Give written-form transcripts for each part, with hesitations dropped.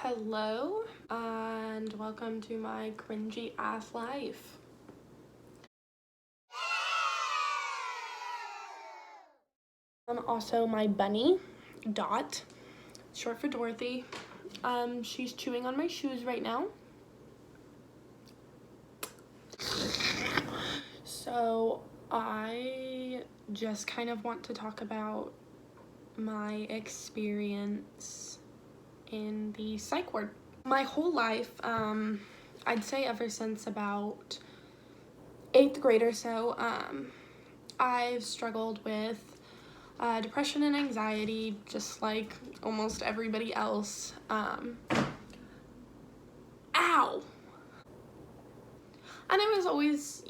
Hello, and welcome to my cringy ass life. Also my bunny, Dot, short for Dorothy. She's chewing on my shoes right now. So I just kind of want to talk about my experience in the psych ward. My whole life, I'd say ever since about 8th grade or so, I've struggled with depression and anxiety, just like almost everybody else. Ow! And it was always,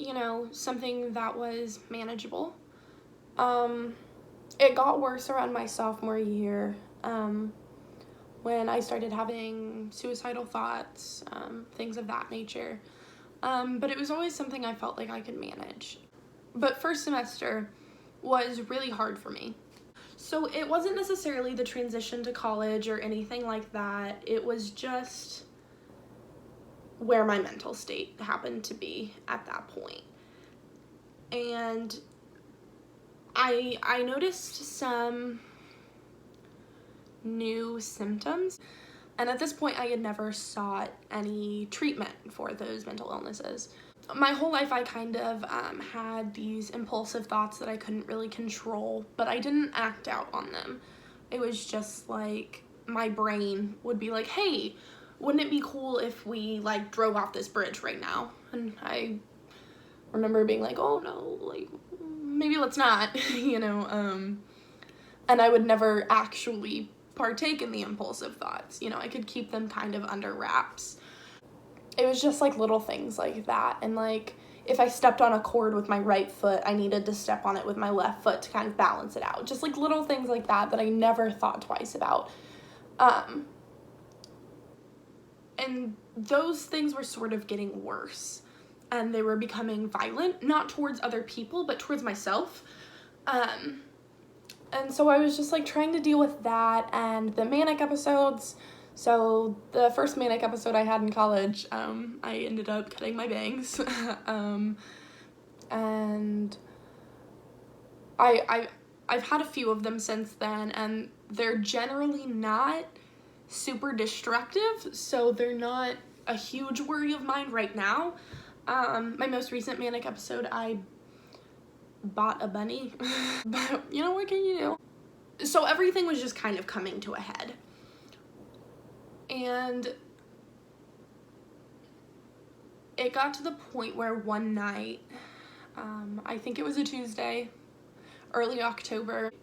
something that was manageable. It got worse around my sophomore year, when I started having suicidal thoughts, things of that nature. But it was always something I felt like I could manage. But first semester was really hard for me. So it wasn't necessarily the transition to college or anything like that. It was just where my mental state happened to be at that point. And I noticed some new symptoms. And at this point, I had never sought any treatment for those mental illnesses. My whole life, I kind of had these impulsive thoughts that I couldn't really control, but I didn't act out on them. It was just like my brain would be like, hey, wouldn't it be cool if we like drove off this bridge right now? And I remember being like, oh no, like maybe let's not, and I would never actually partake in the impulsive thoughts. I could keep them kind of under wraps. It was just like little things like that. And like if I stepped on a cord with my right foot, I needed to step on it with my left foot to kind of balance it out. Just like little things like that I never thought twice about. And those things were sort of getting worse. And they were becoming violent, not towards other people, but towards myself. And so I was just like trying to deal with that and the manic episodes. So the first manic episode I had in college, I ended up cutting my bangs. And I've had a few of them since then, and they're generally not super destructive, so they're not a huge worry of mine right now. My most recent manic episode, I bought a bunny, but what can you do? So everything was just kind of coming to a head. And it got to the point where one night, I think it was a Tuesday, early October,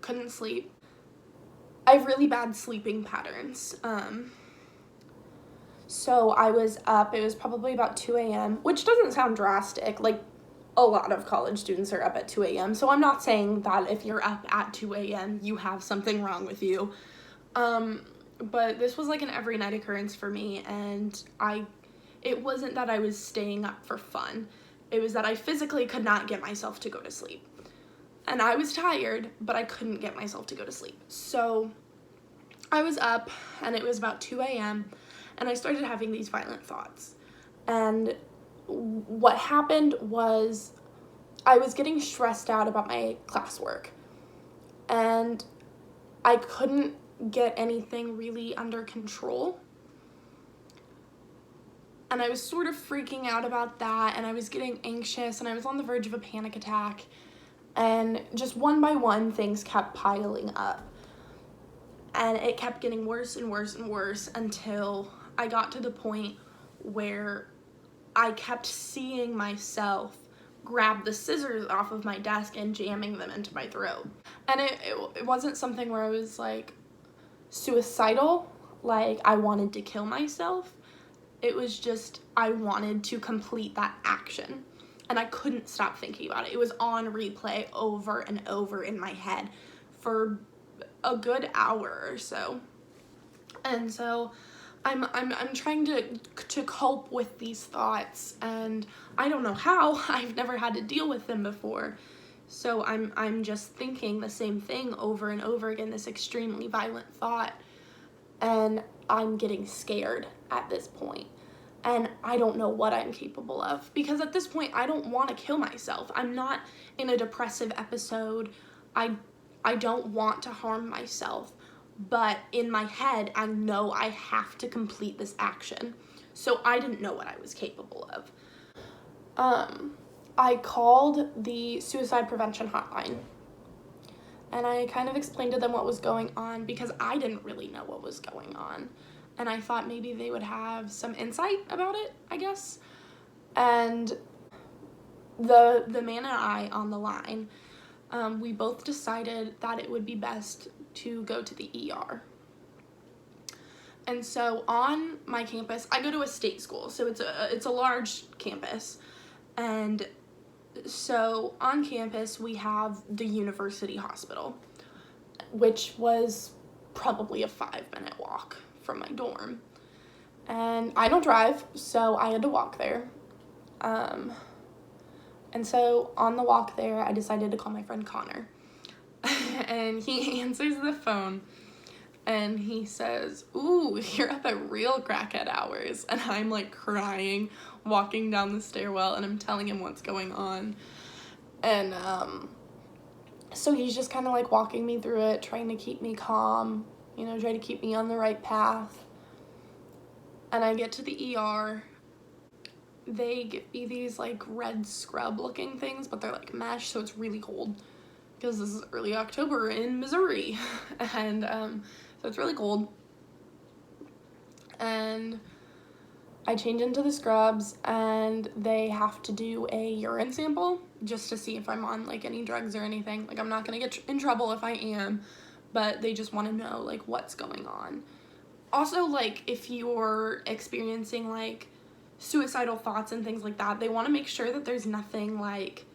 couldn't sleep. I have really bad sleeping patterns. So I was up, it was probably about 2 a.m., which doesn't sound drastic. Like, a lot of college students are up at 2 a.m., so I'm not saying that if you're up at 2 a.m., you have something wrong with you. But this was like an every night occurrence for me, and it wasn't that I was staying up for fun. It was that I physically could not get myself to go to sleep. And I was tired, but I couldn't get myself to go to sleep. So I was up, and it was about 2 a.m., and I started having these violent thoughts. And what happened was I was getting stressed out about my classwork, and I couldn't get anything really under control. And I was sort of freaking out about that, and I was getting anxious, and I was on the verge of a panic attack. And just one by one, things kept piling up. And it kept getting worse and worse and worse until I got to the point where I kept seeing myself grab the scissors off of my desk and jamming them into my throat. And it wasn't something where I was like suicidal, like I wanted to kill myself. It was just I wanted to complete that action, and I couldn't stop thinking about it. It was on replay over and over in my head for a good hour or so. And so I'm trying to cope with these thoughts, and I don't know how. I've never had to deal with them before. So I'm just thinking the same thing over and over again, this extremely violent thought. and I'm getting scared at this point. And I don't know what I'm capable of, because at this point I don't want to kill myself. I'm not in a depressive episode. I don't want to harm myself, but in my head I know I have to complete this action. So I didn't know what I was capable of. I called the suicide prevention hotline, and I kind of explained to them what was going on, because I didn't really know what was going on. And I thought maybe they would have some insight about it, I guess. And the man and I on the line, we both decided that it would be best to go to the ER. And so on my campus, I go to a state school, so it's a large campus. And so on campus, we have the university hospital, which was probably a 5-minute walk from my dorm. And I don't drive, so I had to walk there. And so on the walk there, I decided to call my friend Connor. And he answers the phone, and he says, "Ooh, you're up at real crackhead hours." And I'm like crying, walking down the stairwell, and I'm telling him what's going on. And so he's just kind of like walking me through it, trying to keep me calm, you know, try to keep me on the right path. And I get to the ER. They give me these like red scrub looking things, but they're like mesh, so it's really cold, because this is early October in Missouri. And so it's really cold. And I change into the scrubs, and they have to do a urine sample just to see if I'm on like any drugs or anything. Like, I'm not gonna get in trouble if I am, but they just want to know like what's going on. Also, like, if you're experiencing like suicidal thoughts and things like that, they want to make sure that there's nothing like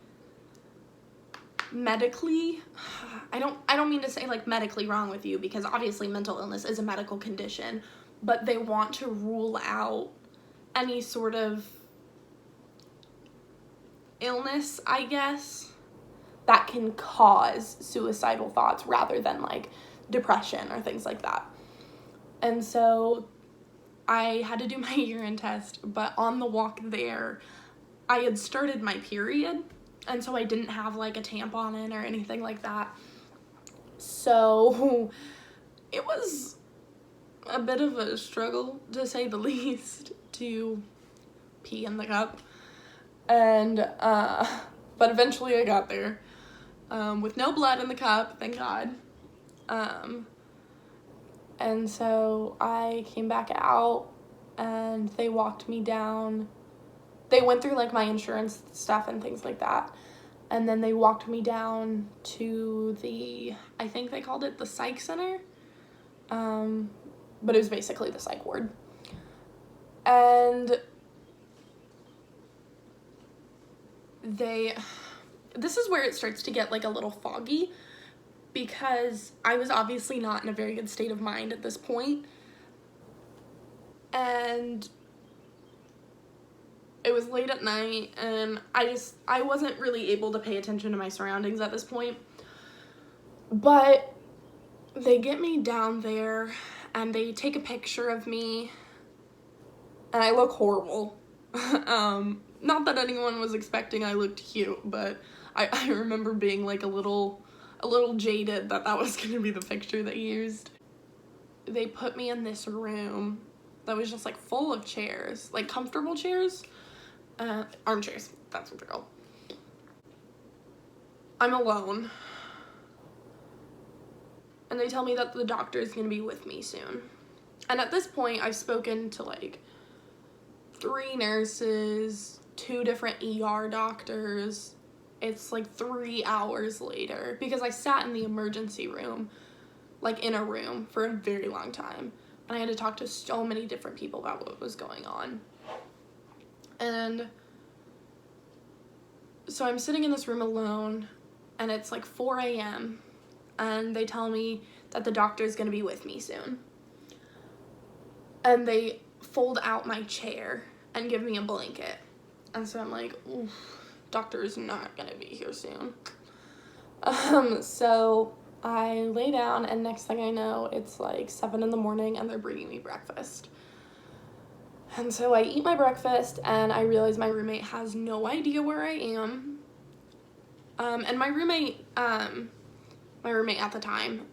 medically, I don't mean to say like medically wrong with you, because obviously mental illness is a medical condition, but they want to rule out any sort of illness, I guess, that can cause suicidal thoughts rather than like depression or things like that. And so I had to do my urine test, but on the walk there, I had started my period, and so I didn't have like a tampon in or anything like that. So it was a bit of a struggle, to say the least, to pee in the cup. And but eventually I got there, with no blood in the cup, thank God. And so I came back out, and they walked me down. They went through like my insurance stuff and things like that. And then they walked me down to the, I think they called it the psych center. But it was basically the psych ward. And this is where it starts to get like a little foggy, because I was obviously not in a very good state of mind at this point. And it was late at night, and I wasn't really able to pay attention to my surroundings at this point. But they get me down there, and they take a picture of me, and I look horrible. Not that anyone was expecting I looked cute, but I remember being like a little jaded that was gonna be the picture they used. They put me in this room that was just like full of chairs, like comfortable chairs, armchairs, that's what they're called. I'm alone, and they tell me that the doctor is gonna be with me soon. And at this point, I've spoken to like 3 nurses, 2 different ER doctors. It's like 3 hours later, because I sat in the emergency room, like in a room, for a very long time. And I had to talk to so many different people about what was going on. And so I'm sitting in this room alone, and it's like 4 a.m. And they tell me that the doctor's gonna be with me soon. And they fold out my chair and give me a blanket. And so I'm like, oof, doctor is not gonna be here soon. So I lay down, and next thing I know, it's like 7 in the morning and they're bringing me breakfast. And so I eat my breakfast and I realize my roommate has no idea where I am. And my roommate at the time,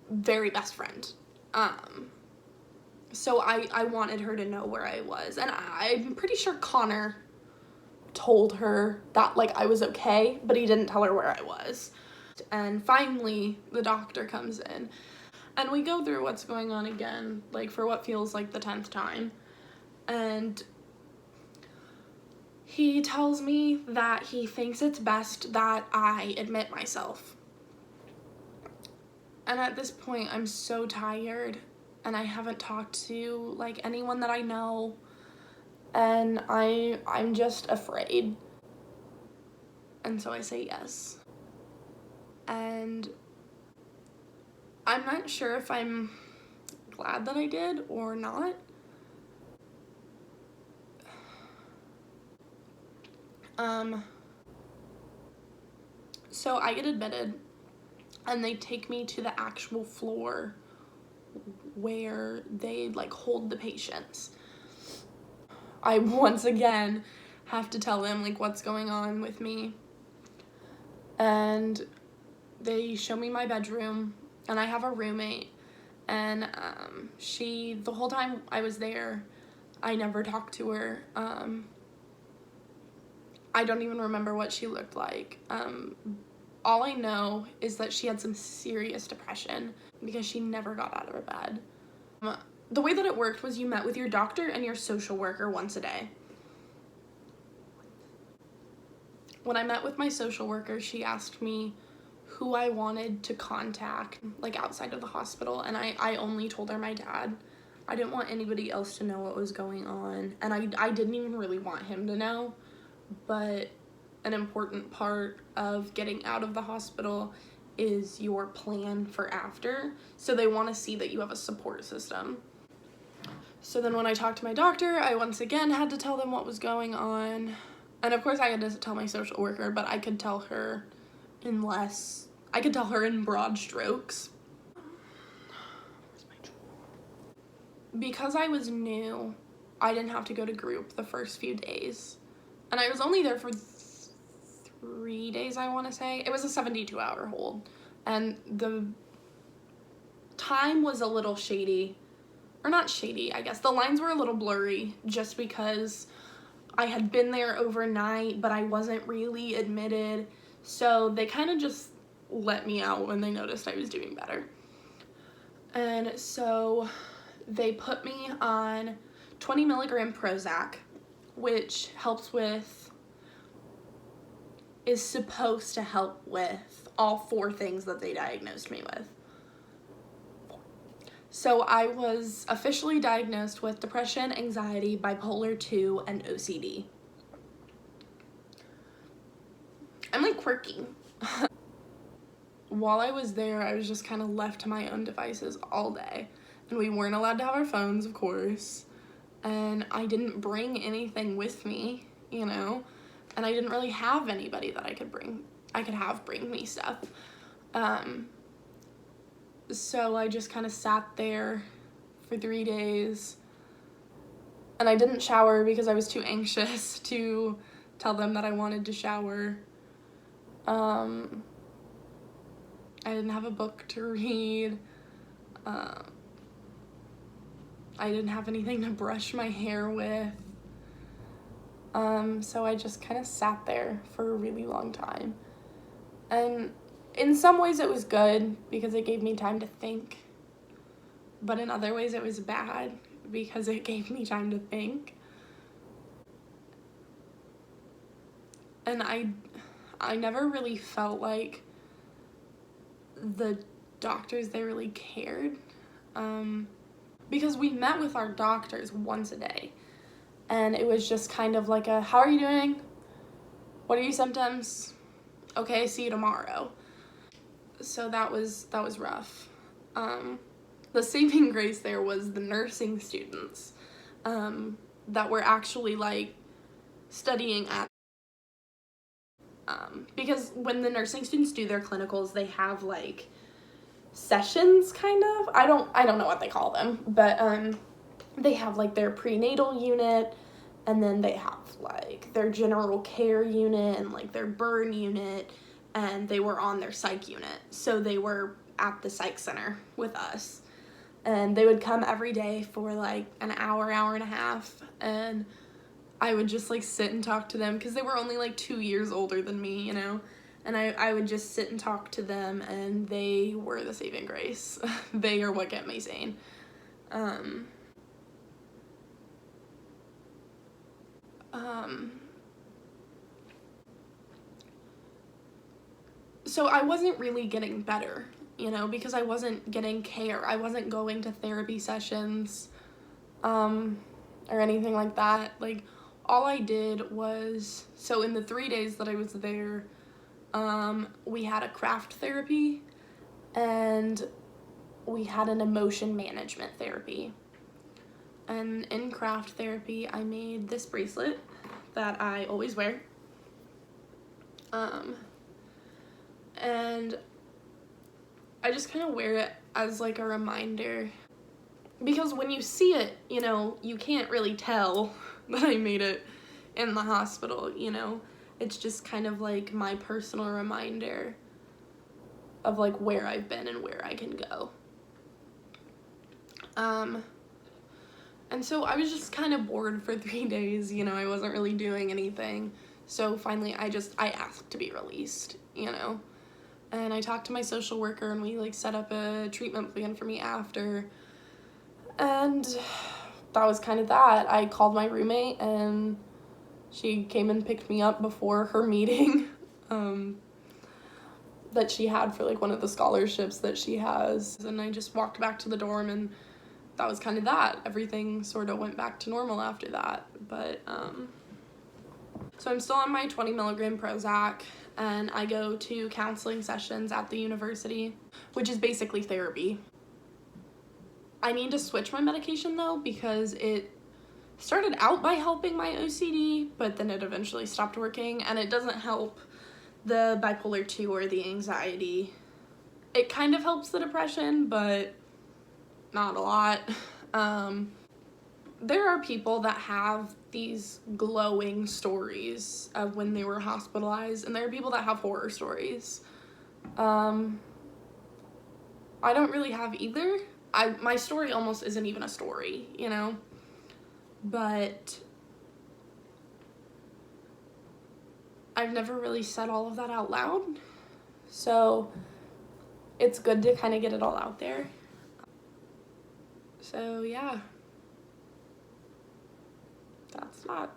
very best friend. So I wanted her to know where I was. And I'm pretty sure Connor told her that, like, I was okay, but he didn't tell her where I was. And finally, the doctor comes in. And we go through what's going on again, like, for what feels like the 10th time. And he tells me that he thinks it's best that I admit myself. And at this point, I'm so tired, and I haven't talked to, like, anyone that I know, and I'm just afraid. And so I say yes. And I'm not sure if I'm glad that I did or not. So I get admitted, and they take me to the actual floor where they, like, hold the patients. I once again have to tell them, like, what's going on with me. And they show me my bedroom, and I have a roommate, and the whole time I was there, I never talked to her. I don't even remember what she looked like. All I know is that she had some serious depression because she never got out of her bed. The way that it worked was you met with your doctor and your social worker once a day. When I met with my social worker, she asked me who I wanted to contact, like, outside of the hospital, and I only told her my dad. I didn't want anybody else to know what was going on, and I didn't even really want him to know, but an important part of getting out of the hospital is your plan for after, so they want to see that you have a support system. So then when I talked to my doctor, I once again had to tell them what was going on, and of course I had to tell my social worker, but I could tell her in broad strokes. Because I was new, I didn't have to go to group the first few days, and I was only there for 3 days, I want to say. It was a 72-hour hold, and the time was a little shady, or not shady, I guess. The lines were a little blurry just because I had been there overnight, but I wasn't really admitted, so they kind of just let me out when they noticed I was doing better. And so they put me on 20 milligram Prozac, which is supposed to help with all 4 things that they diagnosed me with. So I was officially diagnosed with depression, anxiety, bipolar 2, and OCD. I'm, like, quirky. While I was there, I was just kind of left to my own devices all day. And we weren't allowed to have our phones, of course. And I didn't bring anything with me, you know? And I didn't really have anybody that I could have bring me stuff. So I just kind of sat there for 3 days. And I didn't shower because I was too anxious to tell them that I wanted to shower. I didn't have a book to read. I didn't have anything to brush my hair with. So I just kind of sat there for a really long time. And in some ways it was good because it gave me time to think. But in other ways it was bad because it gave me time to think. And I never really felt like the doctors, they really cared. Because we met with our doctors once a day. And it was just kind of like how are you doing? What are your symptoms? Okay, see you tomorrow. So that was rough. The saving grace there was the nursing students that were actually, like, studying at Because when the nursing students do their clinicals, they have like sessions, kind of. I don't know what they call them, but they have like their prenatal unit, and then they have like their general care unit and like their burn unit, and they were on their psych unit. So they were at the psych center with us, and they would come every day for like an hour, hour and a half, and I would just like sit and talk to them because they were only like 2 years older than me, you know, and I would just sit and talk to them, and they were the saving grace. They are what kept me sane. So I wasn't really getting better, you know, because I wasn't getting care. I wasn't going to therapy sessions, or anything like that. Like, all I did was, so in the 3 days that I was there, we had a craft therapy, and we had an emotion management therapy. And in craft therapy, I made this bracelet that I always wear. And I just kind of wear it as like a reminder, because when you see it, you know, you can't really tell that I made it in the hospital, you know. It's just kind of like my personal reminder of like where I've been and where I can go. And so I was just kind of bored for 3 days, you know, I wasn't really doing anything. So finally I asked to be released, you know. And I talked to my social worker, and we like set up a treatment plan for me after. And that was kind of that. I called my roommate, and she came and picked me up before her meeting that she had for like one of the scholarships that she has. And I just walked back to the dorm, and that was kind of that. Everything sort of went back to normal after that. But so I'm still on my 20 milligram Prozac, and I go to counseling sessions at the university, which is basically therapy. I need to switch my medication though, because it started out by helping my OCD, but then it eventually stopped working, and it doesn't help the bipolar 2 or the anxiety. It kind of helps the depression, but not a lot. There are people that have these glowing stories of when they were hospitalized, and there are people that have horror stories. I don't really have either. My story almost isn't even a story, you know? But I've never really said all of that out loud, so it's good to kind of get it all out there. So yeah, that's that.